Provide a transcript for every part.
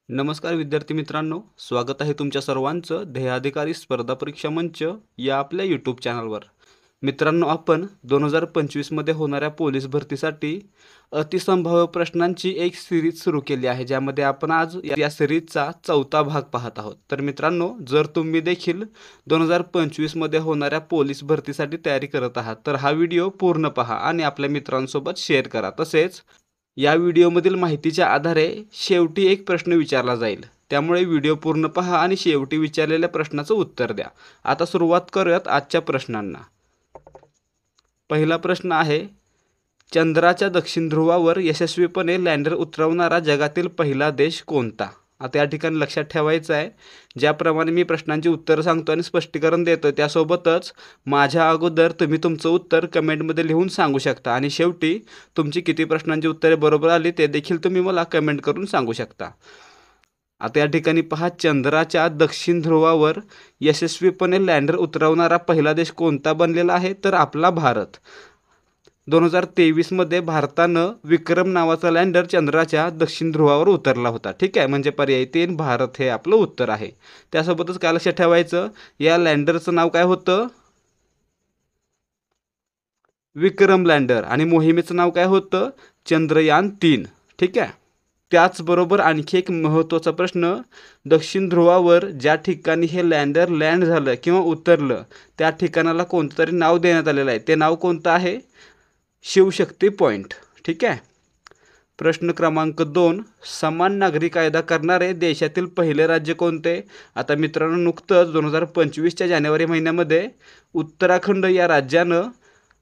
नमस्कार विद्यार्थी मित्रांनो, स्वागत आहे तुमच्या सर्वांचं ध्येयाधिकारी स्पर्धा परीक्षा मंच या आपल्या यूट्यूब चॅनलवर. मित्रांनो, आपण 2025 मध्ये होणाऱ्या पोलीस भरतीसाठी अतिसंभाव्य प्रश्नांची एक सिरीज सुरू केली आहे, ज्यामध्ये आपण आज या सिरीजचा चौथा भाग पाहत आहोत. तर मित्रांनो, जर तुम्ही देखील 2025 मध्ये होणाऱ्या पोलीस भरतीसाठी तयारी करत आहात तर हा व्हिडिओ पूर्ण पहा आणि आपल्या मित्रांसोबत शेअर करा. तसेच या व्हिडिओमधील माहितीच्या आधारे शेवटी एक प्रश्न विचारला जाईल, त्यामुळे व्हिडिओ पूर्ण पहा आणि शेवटी विचारलेल्या प्रश्नाचं उत्तर द्या. आता सुरुवात करूयात आजच्या प्रश्नांना. पहिला प्रश्न आहे, चंद्राच्या दक्षिण ध्रुवावर यशस्वीपणे लँडर उतरवणारा जगातील पहिला देश कोणता? आता या ठिकाणी लक्षात ठेवायचं आहे, ज्याप्रमाणे मी प्रश्नांची उत्तरं सांगतो आणि स्पष्टीकरण देतो त्यासोबतच माझ्या अगोदर तुम्ही तुमचं उत्तर कमेंटमध्ये लिहून सांगू शकता आणि शेवटी तुमची किती प्रश्नांची उत्तरे बरोबर आली ते देखील तुम्ही मला कमेंट करून सांगू शकता. आता या ठिकाणी पहा, चंद्राच्या दक्षिण ध्रुवावर यशस्वीपणे लँडर उतरवणारा पहिला देश कोणता बनलेला आहे? तर आपला भारत. 2023 मध्ये भारतानं विक्रम नावाचा लँडर चंद्राच्या दक्षिण ध्रुवावर उतरला होता. ठीक आहे, म्हणजे पर्याय 3 भारत हे आपलं उत्तर आहे. त्यासोबतच काय लक्षात ठेवायचं, या लँडरचं नाव काय होतं? विक्रम लँडर. आणि मोहिमेचं नाव काय होतं? चंद्रयान-3. ठीक आहे. त्याचबरोबर आणखी एक महत्त्वाचा प्रश्न, दक्षिण ध्रुवावर ज्या ठिकाणी हे लँडर लँड झालं किंवा उतरलं त्या ठिकाणाला कोणतं तरी नाव देण्यात आलेलं आहे. ते नाव कोणतं आहे? शिवशक्ती पॉईंट. ठीक आहे. प्रश्न क्रमांक 2, समान नागरी कायदा करणारे देशातील पहिले राज्य कोणते? आता मित्रांनो, नुकतंच 2025च्या जानेवारी महिन्यामध्ये उत्तराखंड या राज्यानं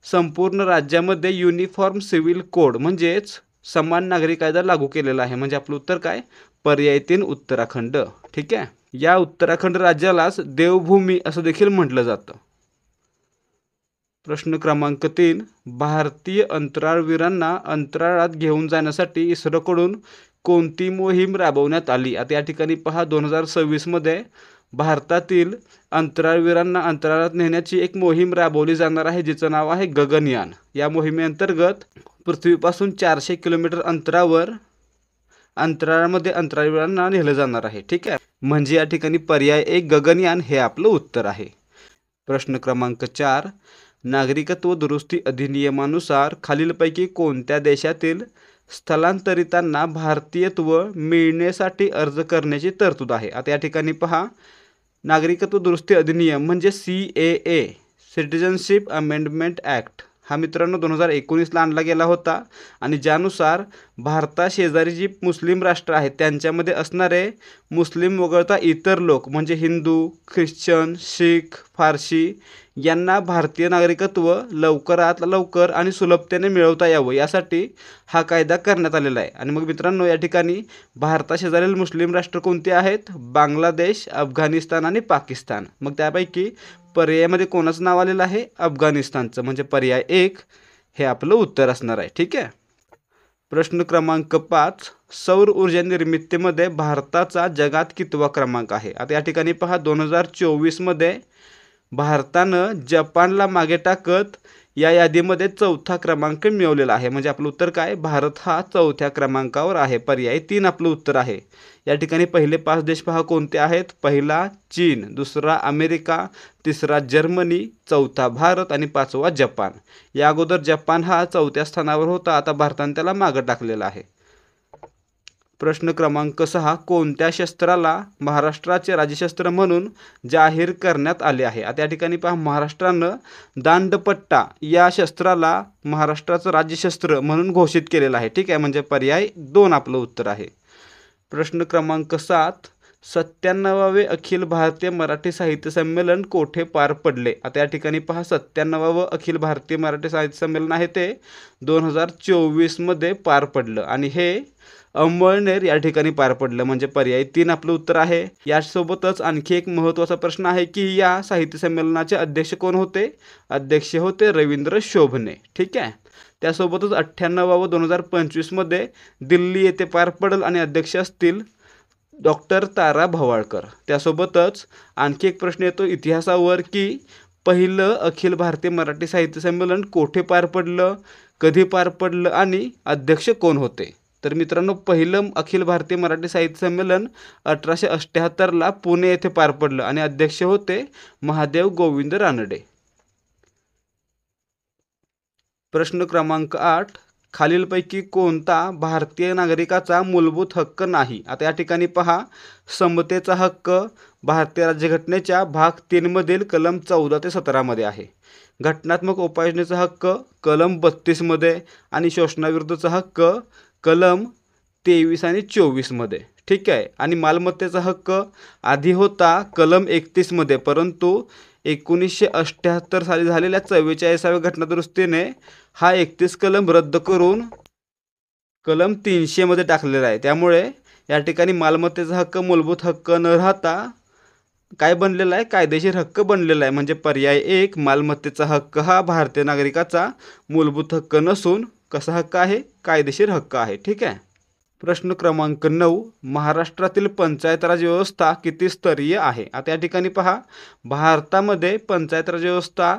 संपूर्ण राज्यामध्ये युनिफॉर्म सिव्हिल कोड म्हणजेच समान नागरी कायदा लागू केलेला आहे. म्हणजे आपलं उत्तर काय? पर्याय 3 उत्तराखंड. ठीक आहे. या उत्तराखंड राज्यालाच देवभूमी असं देखील म्हटलं जातं. प्रश्न क्रमांक 3, भारतीय अंतराळवीरांना अंतराळात घेऊन जाण्यासाठी इस्रोकडून कोणती मोहीम राबवण्यात आली? आता या ठिकाणी पहा, 2026 मध्ये भारतातील अंतराळवीरांना अंतराळात नेण्याची एक मोहीम राबवली जाणार आहे, जिचं नाव आहे गगनयान. या मोहिमेअंतर्गत पृथ्वीपासून 400 किलोमीटर अंतरावर अंतराळामध्ये अंतराळवीरांना नेलं जाणार आहे. ठीक आहे, म्हणजे या ठिकाणी पर्याय 1 गगनयान हे आपलं उत्तर आहे. प्रश्न क्रमांक 4, नागरिकत्व दुरुस्ती अधिनियमानुसार खालीलपैकी कोणत्या देशातील स्थलांतरितांना भारतीयत्व मिळण्यासाठी अर्ज करण्याची तरतूद आहे? आता या ठिकाणी पहा, नागरिकत्व दुरुस्ती अधिनियम म्हणजे CAA, सिटिझनशिप अमेंडमेंट ॲक्ट, हा मित्रांनो 2019ला आणला गेला होता आणि ज्यानुसार भारताशेजारी जी मुस्लिम राष्ट्र आहेत त्यांच्यामध्ये असणारे मुस्लिम वगळता इतर लोक म्हणजे हिंदू, ख्रिश्चन, शीख, फारसी यांना भारतीय नागरिकत्व लवकरात लवकर आणि सुलभतेने मिळवता यावं यासाठी हा कायदा करण्यात आलेला आहे. आणि मग मित्रांनो, या ठिकाणी भारताशेजारील मुस्लिम राष्ट्र कोणते आहेत? बांगलादेश, अफगाणिस्तान आणि पाकिस्तान. मग त्यापैकी पर्यायामध्ये कोणाचं नाव आलेलं आहे? अफगाणिस्तानचं. म्हणजे पर्याय 1 हे आपलं उत्तर असणार आहे. ठीक आहे. प्रश्न क्रमांक 5, सौर ऊर्जा निर्मितीमध्ये भारताचा जगात कितवा क्रमांक आहे? आता या ठिकाणी पहा, 2024 मध्ये भारतानं जपानला मागे टाकत या यादीमध्ये 4था क्रमांक मिळवलेला आहे. म्हणजे आपलं उत्तर काय? भारत हा 4थ्या क्रमांकावर आहे. पर्याय 3 आपलं उत्तर आहे. या ठिकाणी पहिले 5 देश पहा कोणते आहेत? पहिला चीन, दुसरा अमेरिका, तिसरा जर्मनी, चौथा भारत आणि 5वा जपान. या अगोदर जपान हा 4थ्या स्थानावर होता, आता भारताने त्याला मागं टाकलेला आहे. प्रश्न क्रमांक 6, कोणत्या शस्त्राला महाराष्ट्राचे राज्यशस्त्र म्हणून जाहीर करण्यात आले आहे? आता या ठिकाणी पहा, महाराष्ट्रानं दांडपट्टा या शस्त्राला महाराष्ट्राचं राज्यशस्त्र म्हणून घोषित केलेलं आहे. ठीक आहे, म्हणजे पर्याय 2 आपलं उत्तर आहे. प्रश्न क्रमांक 7, 97वे अखिल भारतीय मराठी साहित्य संमेलन कोठे पार पडले? आता या ठिकाणी पहा, 97वं अखिल भारतीय मराठी साहित्य संमेलन आहे ते 2024 मध्ये पार पडलं आणि हे अंमळनेर या ठिकाणी पार पडलं. म्हणजे पर्याय 3 आपलं उत्तर आहे. यासोबतच आणखी एक महत्त्वाचा प्रश्न आहे की या साहित्य संमेलनाचे अध्यक्ष कोण होते? अध्यक्ष होते रवींद्र शोभणे. ठीक आहे. त्यासोबतच 98व 2025 मध्ये दिल्ली येथे पार पडेल आणि अध्यक्ष असतील डॉक्टर तारा भवाळकर. त्यासोबतच आणखी एक प्रश्न येतो इतिहासावर की पहिलं अखिल भारतीय मराठी साहित्य संमेलन कोठे पार पडलं, कधी पार पडलं आणि अध्यक्ष कोण होते? तर मित्रांनो, पहिलं अखिल भारतीय मराठी साहित्य संमेलन 1878ला पुणे येथे पार पडलं आणि अध्यक्ष होते महादेव गोविंद रानडे. प्रश्न क्रमांक 8, खालीलपैकी कोणता भारतीय नागरिकाचा मूलभूत हक्क नाही? आता या ठिकाणी पहा, समतेचा हक्क भारतीय राज्यघटनेच्या भाग 3 मधील कलम 14 ते 17 मध्ये आहे. घटनात्मक उपाययोजनेचा हक्क कलम 32 मध्ये आणि शोषणाविरुद्धचा हक्क कलम 23 आणि 24 मध्ये. ठीक आहे. आणि मालमत्तेचा हक्क आधी होता कलम 31 मध्ये, परंतु 1978 साली झालेल्या 44व्या घटनादुरुस्तीने हा 31 कलम रद्द करून कलम 300 मध्ये टाकलेला आहे. त्यामुळे या ठिकाणी मालमत्तेचा हक्क मूलभूत हक्क न राहता काय बनलेला आहे? कायदेशीर हक्क बनलेला आहे. म्हणजे पर्याय 1, मालमत्तेचा हक्क हा भारतीय नागरिकाचा मूलभूत हक्क नसून कसा हक्क आहे? कायदेशीर हक्क आहे. ठीक आहे. प्रश्न क्रमांक 9, महाराष्ट्रातील पंचायत राज व्यवस्था किती स्तरीय आहे? आता या ठिकाणी पहा, भारतामध्ये पंचायत राज व्यवस्था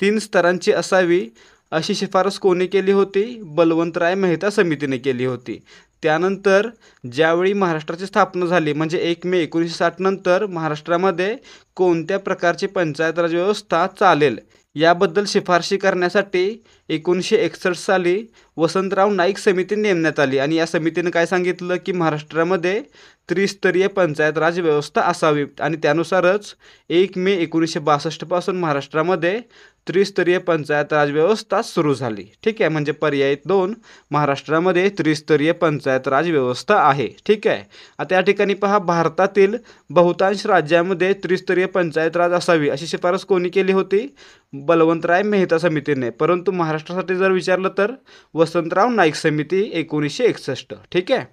3 स्तरांची असावी अशी शिफारस कोणी केली होती? बलवंतराय मेहता समितीने केली होती. त्यानंतर ज्यावेळी महाराष्ट्राची स्थापना झाली म्हणजे 1 मे 1960 नंतर महाराष्ट्रामध्ये कोणत्या प्रकारची पंचायत राज व्यवस्था चालेल याबद्दल शिफारशी करण्यासाठी 1961 साली वसंतराव नाईक समिती नेमण्यात आली आणि या समितीने काय सांगितलं की महाराष्ट्रामध्ये त्रिस्तरीय पंचायत राज व्यवस्था असावी आणि त्यानुसारच 1 मे 1962 पासून महाराष्ट्रामध्ये त्रिस्तरीय पंचायत राज व्यवस्था सुरू झाली. ठीक आहे. म्हणजे पर्याय 2, महाराष्ट्रामध्ये त्रिस्तरीय पंचायत राज व्यवस्था आहे. ठीक आहे. आता या ठिकाणी पहा, भारतातील बहुतांश राज्यांमध्ये त्रिस्तरीय पंचायत राज असावी अशी शिफारस कोणी केली होती? बलवंतराय मेहता समितीने. परंतु महाराष्ट्रासाठी जर विचारलं तर वसंतराव नाईक समिती 1961. ठीक आहे.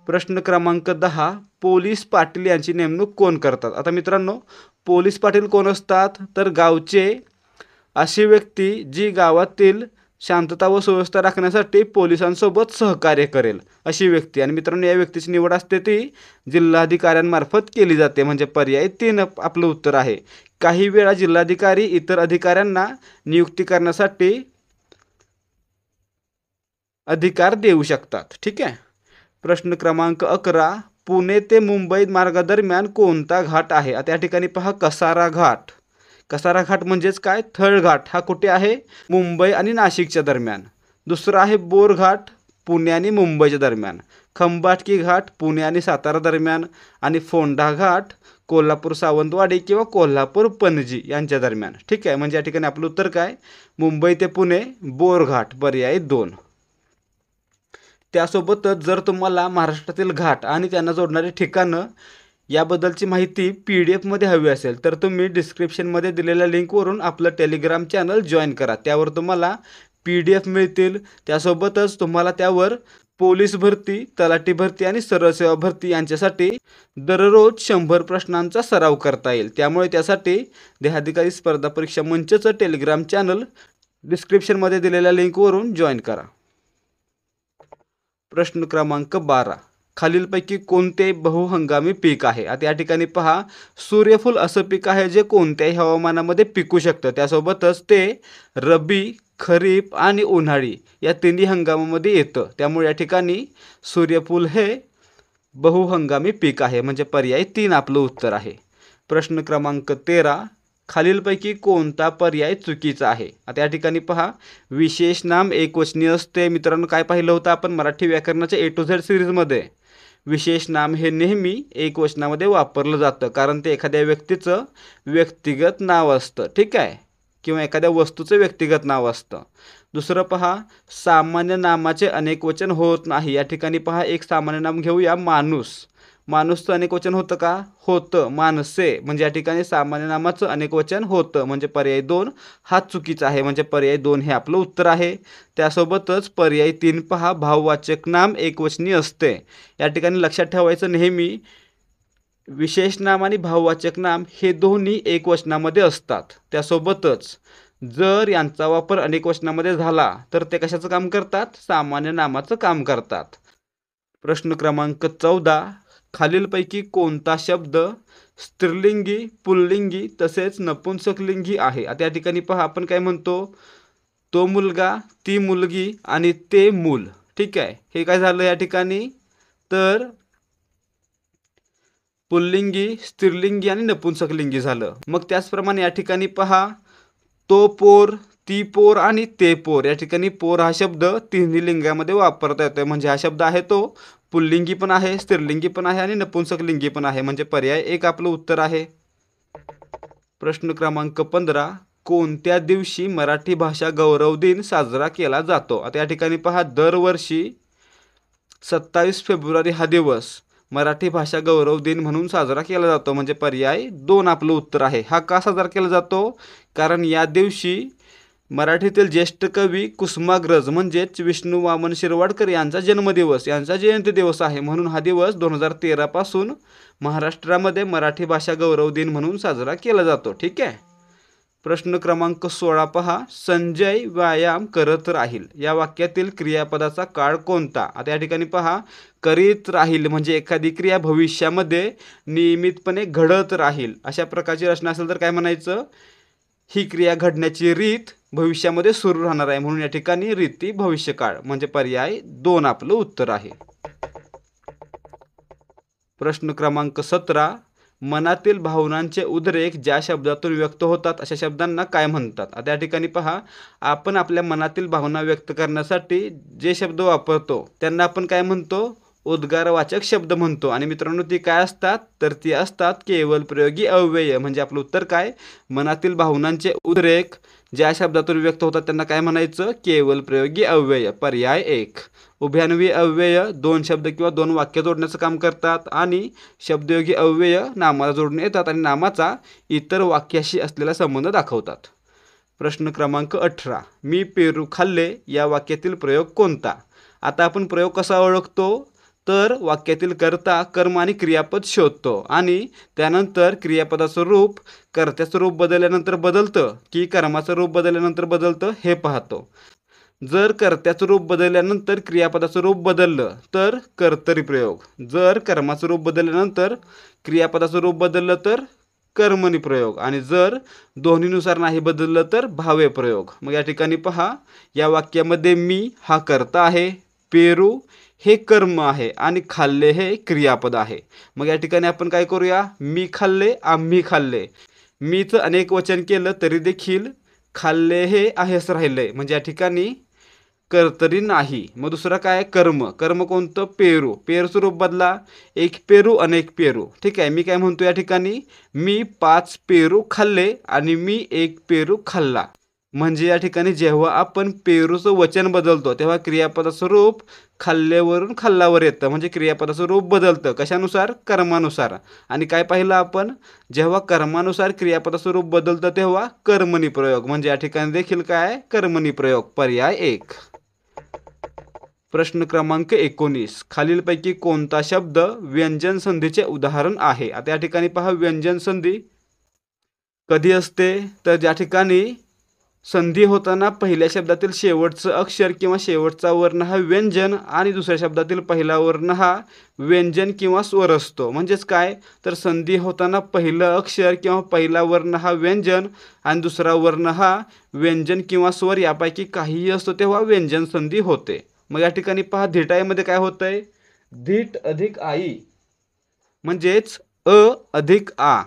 प्रश्न क्रमांक 10, पोलीस पाटील यांची नेमणूक कोण करतात? आता मित्रांनो, पोलीस पाटील कोण असतात? तर गावचे अशी व्यक्ती जी गावातील शांतता व सुव्यवस्था राखण्यासाठी पोलिसांसोबत सहकार्य करेल अशी व्यक्ती. आणि मित्रांनो, या व्यक्तीची निवड असते ती जिल्हाधिकाऱ्यांमार्फत केली जाते. म्हणजे पर्याय 3 आपलं उत्तर आहे. काही वेळा जिल्हाधिकारी इतर अधिकाऱ्यांना नियुक्ती करण्यासाठी अधिकार देऊ शकतात. ठीक आहे. प्रश्न क्रमांक 11, पुणे ते मुंबई मार्गादरम्यान कोणता घाट आहे? आता या ठिकाणी पहा, कसारा घाट. कसारा घाट म्हणजेच काय? थळ घाट. हा कुठे आहे? मुंबई आणि नाशिकच्या दरम्यान. दुसरा आहे बोर घाट, पुणे आणि मुंबईच्या दरम्यान. खंबाटकी घाट, पुणे आणि सातारा दरम्यान. आणि फोंडा घाट, कोल्हापूर सावंतवाडी किंवा कोल्हापूर पणजी यांच्या दरम्यान. ठीक आहे. म्हणजे या ठिकाणी आपलं उत्तर काय? मुंबई ते पुणे बोर घाट, पर्याय 2. त्यासोबतच जर तुम्हाला महाराष्ट्रातील घाट आणि त्यांना जोडणारी ठिकाणं याबद्दलची माहिती PDF मध्ये हवी असेल तर तुम्ही डिस्क्रिप्शनमध्ये दिलेल्या लिंकवरून आपलं टेलिग्राम चॅनल जॉईन करा. त्यावर तुम्हाला PDF मिळतील. त्यासोबतच तुम्हाला त्यावर पोलीस भरती, तलाठी भरती आणि सरळ सेवा भरती यांच्यासाठी दररोज 100 प्रश्नांचा सराव करता येईल. त्यामुळे त्यासाठी देहाधिकारी स्पर्धा परीक्षा मंचचं टेलिग्राम चॅनल डिस्क्रिप्शनमध्ये दिलेल्या लिंकवरून जॉईन करा. प्रश्न क्रमांक 12, खालीलपैकी कोणते बहुहंगामी पीक आहे? आता या ठिकाणी पहा, सूर्यफूल असं पीक आहे जे कोणत्याही हवामानामध्ये पिकू शकतं. त्यासोबतच ते रब्बी, खरीप आणि उन्हाळी या तिन्ही हंगामामध्ये येतं. त्यामुळे या ठिकाणी सूर्यफूल हे बहुहंगामी पीक आहे. म्हणजे पर्याय 3 आपलं उत्तर आहे. प्रश्न क्रमांक 13, खालीलपैकी कोणता पर्याय चुकीचा आहे? आता या ठिकाणी पहा, विशेष नाम एकवचनी असते. मित्रांनो, काय पाहिलं होतं आपण मराठी व्याकरणाच्या A to Z सिरीजमध्ये? विशेष नाम हे नेहमी एकवचनामध्ये वापरलं जातं कारण ते एखाद्या व्यक्तीचं व्यक्तिगत नाव असतं. ठीक आहे. किंवा एखाद्या वस्तूचं व्यक्तिगत नाव असतं. दुसरं पहा, सामान्य नामाचे अनेकवचन होत नाही. या ठिकाणी पहा, एक सामान्य नाम घेऊया, माणूस. माणूसचं अनेकवचन होतं का? होतं, माणसे. म्हणजे या ठिकाणी सामान्य नामाचं अनेकवचन होतं. म्हणजे पर्याय 2 हा चुकीचा आहे. म्हणजे पर्याय 2 हे आपलं उत्तर आहे. त्यासोबतच पर्याय 3 पहा, भाववाचक नाम एकवचनी असते. या ठिकाणी लक्षात ठेवायचं, नेहमी विशेष नाम आणि भाववाचक नाम हे दोन्ही एकवचनामध्ये असतात. त्यासोबतच जर यांचा वापर अनेकवचनामध्ये झाला तर ते कशाचं काम करतात? सामान्य नामाचं काम करतात. प्रश्न क्रमांक 14, खालीलपैकी कोणता शब्द स्त्रीलिंगी, पुल्लिंगी तसेच नपुंसकलिंगी आहे? आता या ठिकाणी पहा, आपण काय म्हणतो? तो मुलगा, ती मुलगी आणि ते मूल. ठीक आहे, हे काय झालं या ठिकाणी तर पुल्लिंगी, स्त्रीलिंगी आणि नपुंसकलिंगी झालं. मग त्याचप्रमाणे या ठिकाणी पहा, तो पोर, ती पोर आणि ते पोर. या ठिकाणी पोर हा शब्द तिन्ही लिंगामध्ये वापरता येतोय. म्हणजे हा शब्द आहे तो पुल्लिंगी पण आहे, स्त्रीलिंगी पण आहे आणि नपुंसकलिंगी पण आहे. म्हणजे पर्याय एक आपलं उत्तर आहे. प्रश्न क्रमांक 15. कोणत्या दिवशी मराठी भाषा गौरव दिन साजरा केला जातो? आता या ठिकाणी पहा, दरवर्षी 27 फेब्रुवारी हा दिवस मराठी भाषा गौरव दिन म्हणून साजरा केला जातो. म्हणजे पर्याय 2 आपलं उत्तर आहे. हा का साजरा केला जातो? कारण या दिवशी मराठीतील ज्येष्ठ कवी कुसुमाग्रज म्हणजेच विष्णू वामन शिरवाडकर यांचा जन्मदिवस, यांचा जयंती दिवस आहे. म्हणून हा दिवस 2013 पासून महाराष्ट्रामध्ये मराठी भाषा गौरव दिन म्हणून साजरा केला जातो. ठीक आहे. प्रश्न क्रमांक 16 पहा, संजय व्यायाम करत राहील या वाक्यातील क्रियापदाचा काळ कोणता? आता या ठिकाणी पहा, करीत राहील म्हणजे एखादी क्रिया भविष्यामध्ये नियमितपणे घडत राहील अशा प्रकारची रचना असेल तर काय म्हणायचं? ही क्रिया घडण्याची रीत भविष्यामध्ये सुरू राहणार आहे. म्हणून या ठिकाणी रीती भविष्यकाळ म्हणजे पर्याय 2 आपलं उत्तर आहे. प्रश्न क्रमांक 17. मनातील भावनांचे उद्रेक ज्या शब्दातून व्यक्त होतात अशा शब्दांना काय म्हणतात? आता या ठिकाणी पहा, आपण आपल्या मनातील भावना व्यक्त करण्यासाठी जे शब्द वापरतो त्यांना आपण काय म्हणतो? उद्गारवाचक शब्द म्हणतो. आणि मित्रांनो, ती काय असतात? तर ती असतात केवलप्रयोगी अव्यय. म्हणजे आपलं उत्तर काय? मनातील भावनांचे उद्रेक ज्या शब्दातून व्यक्त होतात त्यांना काय म्हणायचं? केवलप्रयोगी अव्यय. पर्याय 1. उभयान्वयी अव्यय 2 शब्द किंवा 2 वाक्य जोडण्याचं काम करतात आणि शब्दयोगी अव्यय नामाला जोडून येतात आणि नामाचा इतर वाक्याशी असलेला संबंध दाखवतात. प्रश्न क्रमांक 18. मी पेरू खाल्ले या वाक्यातील प्रयोग कोणता? आता आपण प्रयोग कसा ओळखतो? तर वाक्यातील कर्ता, कर्म आणि क्रियापद शोधतो आणि त्यानंतर क्रियापदाचं रूप कर्त्याचं रूप बदलल्यानंतर बदलतं की कर्माचं रूप बदलल्यानंतर बदलतं हे पाहतो. जर कर्त्याचं रूप बदलल्यानंतर क्रियापदाचं रूप बदललं तर कर्तरी प्रयोग, जर कर्माचं रूप बदलल्यानंतर क्रियापदाचं रूप बदललं तर कर्मणी प्रयोग आणि जर दोन्हीनुसार नाही बदललं तर भावे प्रयोग. मग या ठिकाणी पहा, या वाक्यामध्ये मी हा कर्ता आहे, पेरू हे कर्म आहे आणि खाल्ले हे क्रियापद आहे. मग या ठिकाणी आपण काय करूया? मी खाल्ले, आम्ही खाल्ले. मीचं अनेक वचन केलं तरी देखील खाल्ले हे आहेच राहिले. म्हणजे या ठिकाणी कर्तरी नाही. मग दुसरं काय? कर्म. कर्म कोणतं? पेरू. पेरूचं रूप बदला, एक पेरू अनेक पेरू. ठीक आहे. मी काय म्हणतो या ठिकाणी? मी 5 पेरू खाल्ले आणि मी 1 पेरू खाल्ला. म्हणजे या ठिकाणी जेव्हा आपण पेरूचं वचन बदलतो तेव्हा क्रियापदाचं रूप खाल्लेवरून खाल्लावर येतं. म्हणजे क्रियापदाचं रूप बदलतं. कशानुसार? कर्मानुसार. आणि काय पाहिलं आपण? जेव्हा कर्मानुसार क्रियापदाचं रूप बदलतं तेव्हा कर्मणी प्रयोग. म्हणजे या ठिकाणी देखील काय? कर्मणी प्रयोग. पर्याय 1. प्रश्न क्रमांक 19. खालीलपैकी कोणता शब्द व्यंजन संधीचे उदाहरण आहे? आता या ठिकाणी पहा, व्यंजन संधी कधी असते? तर ज्या ठिकाणी संधी होताना पहिल्या शब्दातील शेवटचं अक्षर किंवा शेवटचा वर्ण हा व्यंजन आणि दुसऱ्या शब्दातील पहिला वर्ण हा व्यंजन किंवा स्वर असतो. म्हणजेच काय? तर संधी होताना पहिलं अक्षर किंवा पहिला वर्ण हा व्यंजन आणि दुसरा वर्ण हा व्यंजन किंवा स्वर यापैकी काहीही असतो तेव्हा व्यंजन संधी होते. मग या ठिकाणी पहा, धिटाईमध्ये काय होतंय? धीट अधिक आई म्हणजेच अ अधिक आ,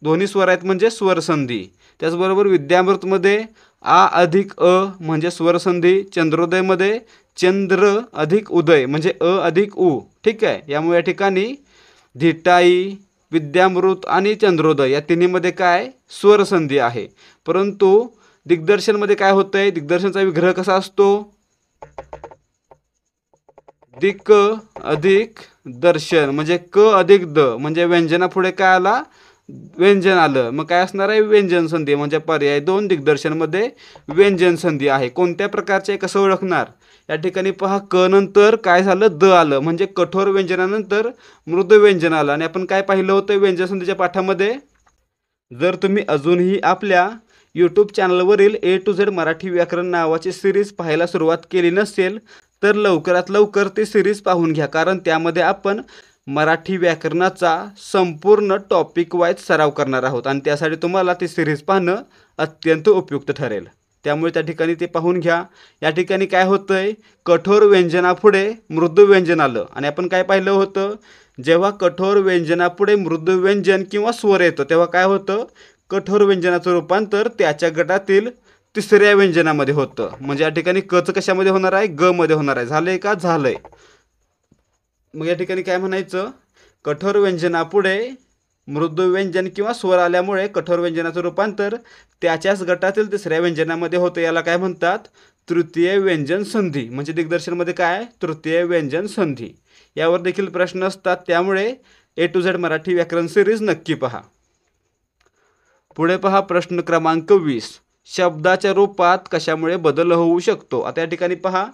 दोन्ही स्वर आहेत म्हणजे स्वरसंधी. त्याचबरोबर विद्यामृतमध्ये आ अधिक अ म्हणजे स्वरसंधी. चंद्रोदयमध्ये चंद्र अधिक उदय म्हणजे अ अधिक उ. ठीक आहे. यामुळे या ठिकाणी धिटाई, विद्यामृत आणि चंद्रोदय या तिन्हीमध्ये काय? स्वरसंधी आहे. परंतु दिग्दर्शनमध्ये काय होतंय? दिग्दर्शनचा विग्रह कसा असतो? दिक अधिक दर्शन म्हणजे क अधिक द म्हणजे व्यंजनापुढे काय आला? व्यंजन आलं. मग काय असणार आहे? व्यंजन संधी. म्हणजे पर्याय 2 दिग्दर्शनमध्ये व्यंजन संधी आहे. कोणत्या प्रकारचे कसं ओळखणार? या ठिकाणी पहा, क नंतर काय झालं? द आलं म्हणजे कठोर व्यंजनानंतर मृदू व्यंजन आलं. आणि आपण काय पाहिलं होतं व्यंजन संधीच्या पाठामध्ये? जर तुम्ही अजूनही आपल्या यूट्यूब चॅनलवरील A to Z मराठी व्याकरण नावाची सिरीज पाहायला सुरुवात केली नसेल तर लवकरात लवकर ती सिरीज पाहून घ्या. कारण त्यामध्ये आपण मराठी व्याकरणाचा संपूर्ण टॉपिक वाईज सराव करणार आहोत आणि त्यासाठी तुम्हाला ती सिरीज पाहणं अत्यंत उपयुक्त ठरेल. त्यामुळे त्या ठिकाणी ते पाहून घ्या। या ठिकाणी काय होतंय, कठोर व्यंजनापुढे मृदू व्यंजन आलं आणि आपण काय पाहिलं होतं, जेव्हा कठोर व्यंजनापुढे मृदू व्यंजन किंवा स्वर येतो तेव्हा काय होतं, कठोर व्यंजनाचं रूपांतर त्याच्या गटातील तिसऱ्या व्यंजनामध्ये होतं। म्हणजे या ठिकाणी कच कशामध्ये होणार आहे, ग मध्ये होणार आहे। झालंय का, झालंय। मग या ठिकाणी काय म्हणायचं, कठोर व्यंजनापुढे मृदू व्यंजन किंवा स्वर आल्यामुळे कठोर व्यंजनाचं रूपांतर त्याच्याच गटातील तिसऱ्या व्यंजनामध्ये होतं, याला काय म्हणतात, तृतीय व्यंजन संधी। म्हणजे दिग्दर्शनमध्ये काय, तृतीय व्यंजन संधी। यावर देखील प्रश्न असतात, त्यामुळे A to Z मराठी व्याकरण सिरीज नक्की पहा। पुढे पहा प्रश्न क्रमांक 20, शब्दाच्या रूपात कशामुळे बदल होऊ शकतो। आता या ठिकाणी पहा,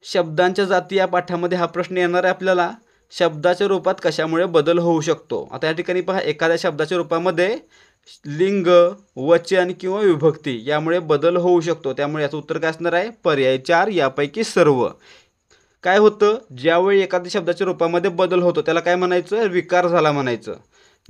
शब्दांच्या जाती या पाठामध्ये हा प्रश्न येणार आहे आपल्याला, शब्दाच्या रूपात कशामुळे बदल होऊ शकतो। आता या ठिकाणी पहा, एखाद्या शब्दाच्या रूपामध्ये लिंग, वचन किंवा विभक्ती यामुळे बदल होऊ शकतो, त्यामुळे याचं उत्तर काय असणार आहे, पर्याय 4 यापैकी सर्व। काय होतं, ज्यावेळी एखाद्या शब्दाच्या रूपामध्ये बदल होतो त्याला काय म्हणायचं, विकार झाला म्हणायचं।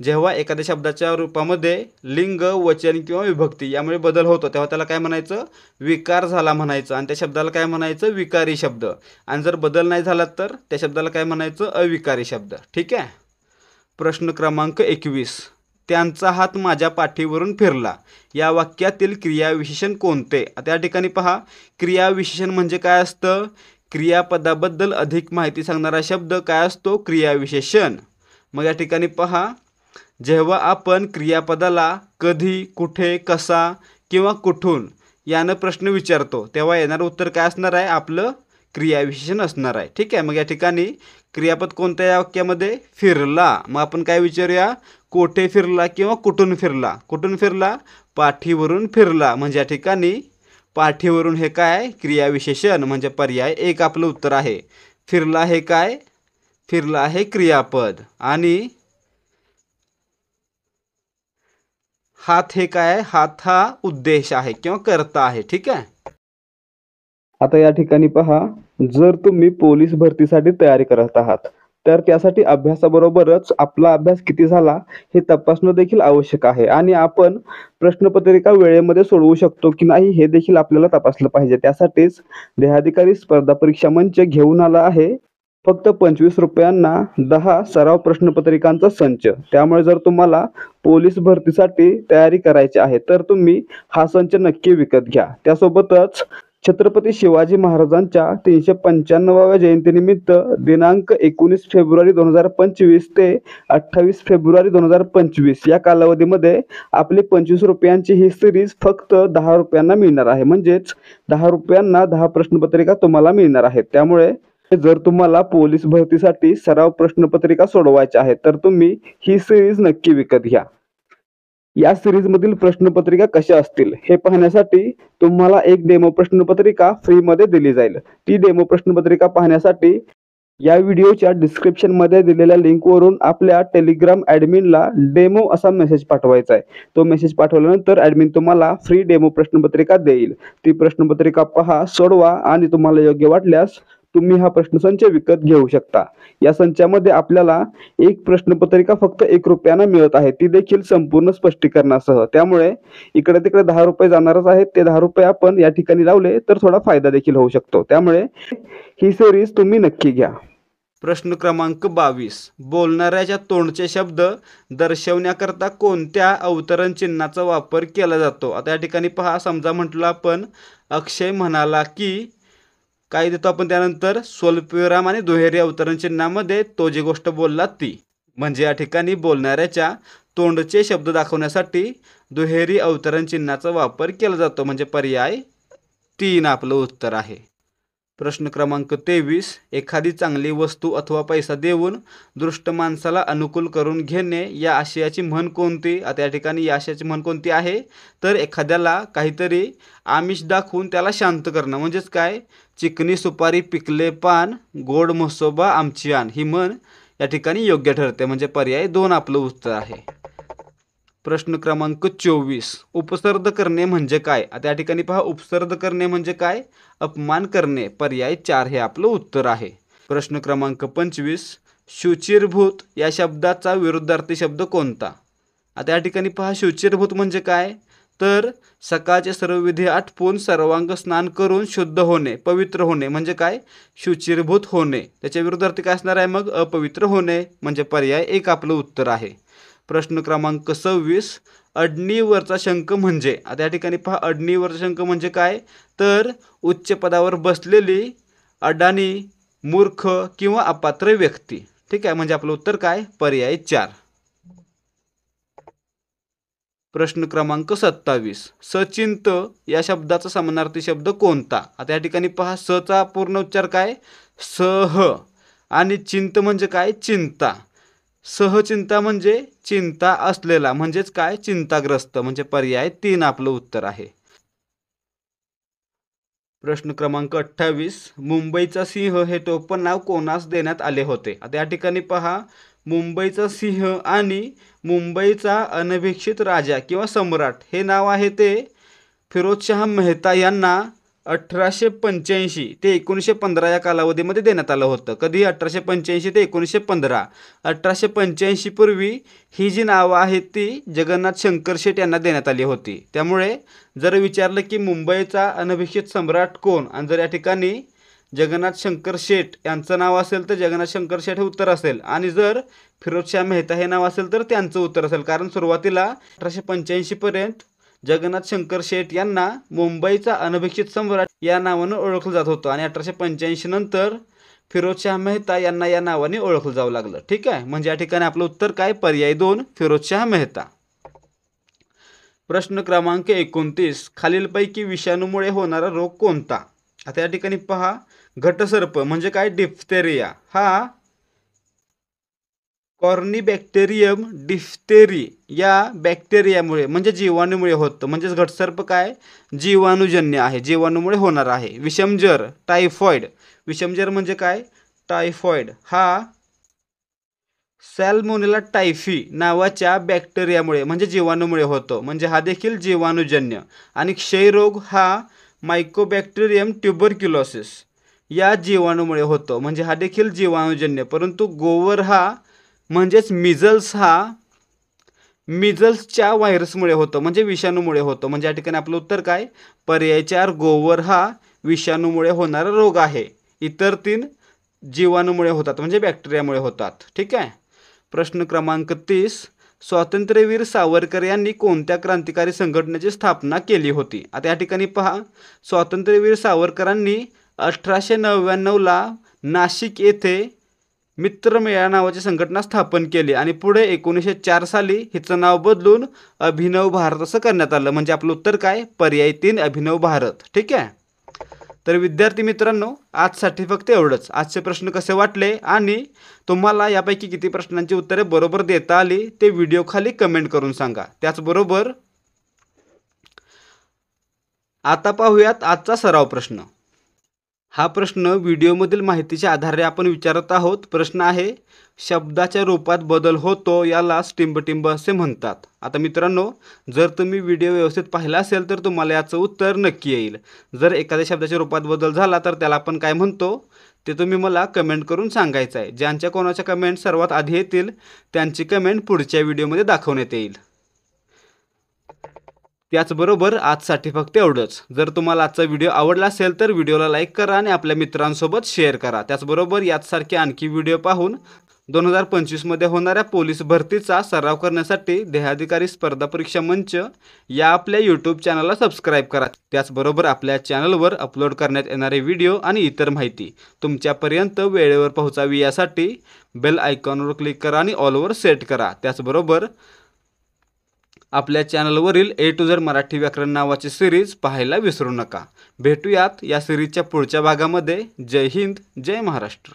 जेव्हा एखाद्या शब्दाच्या रूपामध्ये लिंग, वचन किंवा विभक्ती यामुळे बदल होतो तेव्हा त्याला काय म्हणायचं, विकार झाला म्हणायचं आणि त्या शब्दाला काय म्हणायचं, विकारी शब्द। आणि जर बदल नाही झाला तर त्या शब्दाला काय म्हणायचं, अविकारी शब्द। ठीक आहे। प्रश्न क्रमांक 21, त्यांचा हात माझ्या पाठीवरून फिरला या वाक्यातील क्रियाविशेषण कोणते। आता या ठिकाणी पहा, क्रियाविशेषण म्हणजे काय असतं, क्रियापदाबद्दल अधिक माहिती सांगणारा शब्द काय असतो, क्रियाविशेषण। मग या ठिकाणी पहा, जेव्हा आपण क्रियापदाला कधी, कुठे, कसा किंवा कुठून यानं प्रश्न विचारतो तेव्हा येणारं उत्तर काय असणार आहे, आपलं क्रियाविशेषण असणार आहे। ठीक आहे। मग या ठिकाणी क्रियापद कोणत्या या वाक्यामध्ये, फिरला। मग आपण काय विचारूया, कोठे फिरला किंवा कुठून फिरला। कुठून फिरला, पाठीवरून फिरला। म्हणजे या ठिकाणी पाठीवरून हे काय, क्रियाविशेषण, म्हणजे पर्याय 1 आपलं उत्तर आहे। फिरला हे काय, फिरला हे क्रियापद आणि हात हे काय, हात हा उद्देश आहे किंवा कर्ता आहे। ठीक आहे। आता या ठिकाणी पहा, जर तुम्ही पोलीस भरतीसाठी तयारी करत आहात तर त्यासाठी अभ्यासाबरोबरच आपला अभ्यास किती झाला हे तपासणं देखील आवश्यक आहे आणि आपण प्रश्नपत्रिका वेळेमध्ये सोडवू शकतो की नाही हे देखील आपल्याला तपासलं पाहिजे। त्यासाठीच देहाधिकारी स्पर्धा परीक्षा मंच घेऊन आला आहे फक्त 25 रुपयांना 10 सराव प्रश्नपत्रिकांचा संच। त्यामुळे जर तुम्हाला पोलीस भरतीसाठी तयारी करायची आहे तर तुम्ही हा संच नक्की विकत घ्या। त्यासोबतच छत्रपती शिवाजी महाराजांच्या 395व्या जयंतीनिमित्त दिनांक 19 फेब्रुवारी 2025 ते 28 फेब्रुवारी 2025 या कालावधीमध्ये आपली 25 रुपयांची ही सिरीज फक्त 10 रुपयांना मिळणार आहे। म्हणजेच 10 रुपयांना 10 प्रश्नपत्रिका तुम्हाला मिळणार आहेत। त्यामुळे जर तुम्हाला पोलीस भरतीसाठी सराव प्रश्नपत्रिका सोडवायच्या आहेत तर तुम्ही ही सिरीज नक्की विकत घ्या। या सिरीजमधील प्रश्नपत्रिका कशा असतील हे पाहण्यासाठी तुम्हाला एक डेमो प्रश्नपत्रिका फ्रीमध्ये दिली जाईल। ती डेमो प्रश्नपत्रिका पाहण्यासाठी या व्हिडिओच्या डिस्क्रिप्शन मध्ये दिलेल्या लिंकवरून आपल्या टेलिग्राम ॲडमिनला डेमो असा मेसेज पाठवायचा आहे। तो मेसेज पाठवल्यानंतर ॲडमिन तुम्हाला फ्री डेमो प्रश्नपत्रिका देईल। ती प्रश्नपत्रिका पहा, सोडवा आणि तुम्हाला योग्य वाटल्यास तुम्ही हा प्रश्नसंच विकत घेऊ शकता। या संचामध्ये आपल्याला एक प्रश्नपत्रिका फक्त 1 रुपयाला मिळत आहे, ती देखील संपूर्ण स्पष्टीकरणासह। त्यामुळे इकडे तिकडे 10 रुपये जाणारच आहेत, ते 10 रुपये आपण या ठिकाणी लावले तर थोडा फायदा देखील होऊ शकतो। त्यामुळे ही सिरीज तुम्ही नक्की घ्या। प्रश्न क्रमांक 22, बोलणाऱ्याच्या तोंडचे शब्द दर्शवण्याकरता कोणत्या अवतरण चिन्हाचा वापर केला जातो। आता या ठिकाणी पहा, समजा म्हटलं आपण अक्षय म्हणाला की, काय देतो आपण त्यानंतर, स्वल्पविराम आणि दुहेरी अवतरण चिन्हामध्ये तो जी गोष्ट बोलला ती। म्हणजे या ठिकाणी बोलणाऱ्याच्या तोंडचे शब्द दाखवण्यासाठी दुहेरी अवतरण चिन्हाचा वापर केला जातो, म्हणजे पर्याय 3 आपलं उत्तर आहे। प्रश्न क्रमांक 23, एखादी चांगली वस्तू अथवा पैसा देऊन दृष्ट माणसाला अनुकूल करून घेणे या आशयाची म्हण कोणती। आता या ठिकाणी या आशयाची म्हण कोणती आहे, तर एखाद्याला काहीतरी आमिष दाखवून त्याला शांत करणं, म्हणजेच काय, चिकनी सुपारी पिकले पान, गोड म्हसोबा आमची आण, ही म्हण या ठिकाणी योग्य ठरते, म्हणजे पर्याय 2 आपलं उत्तर आहे। प्रश्न क्रमांक 24, उपसर्ग करणे म्हणजे काय। आता या ठिकाणी पहा, उपसर्ग करणे म्हणजे काय, अपमान करणे, पर्याय 4 हे आपलं उत्तर आहे। प्रश्न क्रमांक 25, शुचिर्भूत या शब्दाचा विरुद्धार्थी शब्द कोणता। आता या ठिकाणी पहा, शुचिर्भूत म्हणजे काय, तर सकाळचे सर्व विधी आटपून सर्वांग स्नान करून शुद्ध होणे, पवित्र होणे म्हणजे काय, शुचिर्भूत होणे. त्याच्या विरुद्धार्थी काय असणार आहे मग, अपवित्र होणे, म्हणजे पर्याय 1 आपलं उत्तर आहे. प्रश्न क्रमांक 26, अडणीवरचा शंख म्हणजे, आता या ठिकाणी पहा अडणीवरचा शंख म्हणजे काय, तर उच्च पदावर बसलेली अडाणी, मूर्ख किंवा अपात्र व्यक्ती. ठीक आहे, म्हणजे आपलं उत्तर काय, पर्याय 4. प्रश्न क्रमांक 27, सचिंत या शब्दाचा समानार्थी शब्द कोणता. आता या ठिकाणी पहा सचा पूर्ण उच्चार काय, सह, आणि चिंत म्हणजे काय, चिंता. सहचिंता म्हणजे चिंता असलेला, म्हणजेच काय, चिंताग्रस्त, म्हणजे पर्याय 3 आपलं उत्तर आहे. प्रश्न क्रमांक 28, मुंबईचा सिंह हे टोपण नाव कोणास देण्यात आले होते. आता या ठिकाणी पहा मुंबईचा सिंह आणि मुंबईचा अनभिक्षित राजा किंवा सम्राट हे नाव आहे ते फिरोजशाह मेहता यांना 1885 ते 1915 या कालावधीमध्ये देण्यात आलं होतं. कधी, 1885 ते 1915. 1885 पूर्वी ही जी नावं आहेत ती जगन्नाथ शंकर शेट यांना देण्यात आली होती. त्यामुळे जर विचारलं की मुंबईचा अनभिषिक्त सम्राट कोण, आणि जर या ठिकाणी जगन्नाथ शंकर शेट यांचं नाव असेल तर जगन्नाथ शंकर शेट हे उत्तर असेल, आणि जर फिरोजशाह मेहता हे नाव असेल तर त्यांचं उत्तर असेल. कारण सुरुवातीला 1885 पर्यंत जगन्नाथ शंकर शेट यांना मुंबईचा अनभिषिक्त सम्राट या नावानं ओळखलं जात होतं, आणि 1885 नंतर फिरोजशाह मेहता यांना या नावाने ओळखलं जाऊ लागलं. ठीक आहे, म्हणजे या ठिकाणी आपलं उत्तर काय, पर्याय 2 फिरोजशाह मेहता. प्रश्न क्रमांक 29, खालीलपैकी विषाणूमुळे होणारा रोग कोणता. आता या ठिकाणी पहा घटसर्प म्हणजे काय, डिफ्थेरिया हा कॉर्निबॅक्टेरियम डिफ्थेरी या बॅक्टेरियामुळे म्हणजे जीवाणूमुळे होतं. म्हणजेच घटसर्प काय, जीवाणूजन्य आहे, जीवाणूमुळे होणार आहे. विषमज्वर टायफॉइड, विषमज्वर म्हणजे काय, टायफॉइड हा सॅल्मोनेला टायफी नावाच्या बॅक्टेरियामुळे म्हणजे जीवाणूमुळे होतो, म्हणजे हा देखील जीवाणूजन्य. आणि क्षयरोग हा मायकोबॅक्टेरियम ट्युबरक्युलोसिस या जीवाणूमुळे होतो, म्हणजे हा देखील जीवाणूजन्य. परंतु गोवर हा म्हणजेच मिझल्स हा मिझल्सच्या व्हायरसमुळे होतं, म्हणजे विषाणूमुळे होतं. म्हणजे या ठिकाणी आपलं उत्तर काय, पर्याय 4 गोवर हा विषाणूमुळे होणारा रोग आहे. इतर 3 जीवाणूमुळे होतात, म्हणजे बॅक्टेरियामुळे होतात. ठीक आहे. प्रश्न क्रमांक 30, स्वातंत्र्यवीर सावरकर यांनी कोणत्या क्रांतिकारी संघटनेची स्थापना केली होती. आता या ठिकाणी पहा स्वातंत्र्यवीर सावरकरांनी 1899ला नाशिक येथे मित्रमेळा नावाची संघटना स्थापन केली, आणि पुढे 1904 साली हिचं नाव बदलून अभिनव भारत असं करण्यात आलं. म्हणजे आपलं उत्तर काय, पर्याय 3 अभिनव भारत. ठीक आहे. तर विद्यार्थी मित्रांनो आजसाठी फक्त एवढंच. आजचे प्रश्न कसे वाटले आणि तुम्हाला यापैकी किती प्रश्नांची उत्तरे बरोबर देता आली ते व्हिडिओ खाली कमेंट करून सांगा. त्याचबरोबर आता पाहूयात आजचा सराव प्रश्न. हा प्रश्न व्हिडिओमधील माहितीच्या आधारे आपण विचारत आहोत. प्रश्न आहे, शब्दाच्या रूपात बदल होतो याला टिंबटिंब असे म्हणतात. आता मित्रांनो जर तुम्ही व्हिडिओ व्यवस्थित पाहिला असेल तर तुम्हाला याचं उत्तर नक्की येईल. जर एखाद्या शब्दाच्या रूपात बदल झाला तर त्याला आपण काय म्हणतो ते तुम्ही मला कमेंट करून सांगायचं आहे. ज्यांच्या कोणाच्या कमेंट सर्वात आधी येतील त्यांची कमेंट पुढच्या व्हिडिओमध्ये दाखवण्यात येईल. त्याचबरोबर आजसाठी फक्त एवढंच. जर तुम्हाला आजचा व्हिडिओ आवडला असेल तर व्हिडिओला लाईक करा आणि आपल्या मित्रांसोबत शेअर करा. त्याचबरोबर याचसारखे आणखी व्हिडिओ पाहून 2025 मध्ये होणाऱ्या पोलीस भरतीचा सराव करण्यासाठी देहाधिकारी स्पर्धा परीक्षा मंच या आपल्या यूट्यूब चॅनलला सबस्क्राईब करा. त्याचबरोबर आपल्या चॅनलवर अपलोड करण्यात येणारे व्हिडिओ आणि इतर माहिती तुमच्यापर्यंत वेळेवर पोहोचावी यासाठी बेल आयकॉनवर क्लिक करा आणि ऑलवर सेट करा. त्याचबरोबर आपल्या चॅनलवरील A to Z मराठी व्याकरण नावाची सिरीज पाहायला विसरू नका. भेटूयात या सिरीजच्या पुढच्या भागामध्ये. जय हिंद, जय महाराष्ट्र.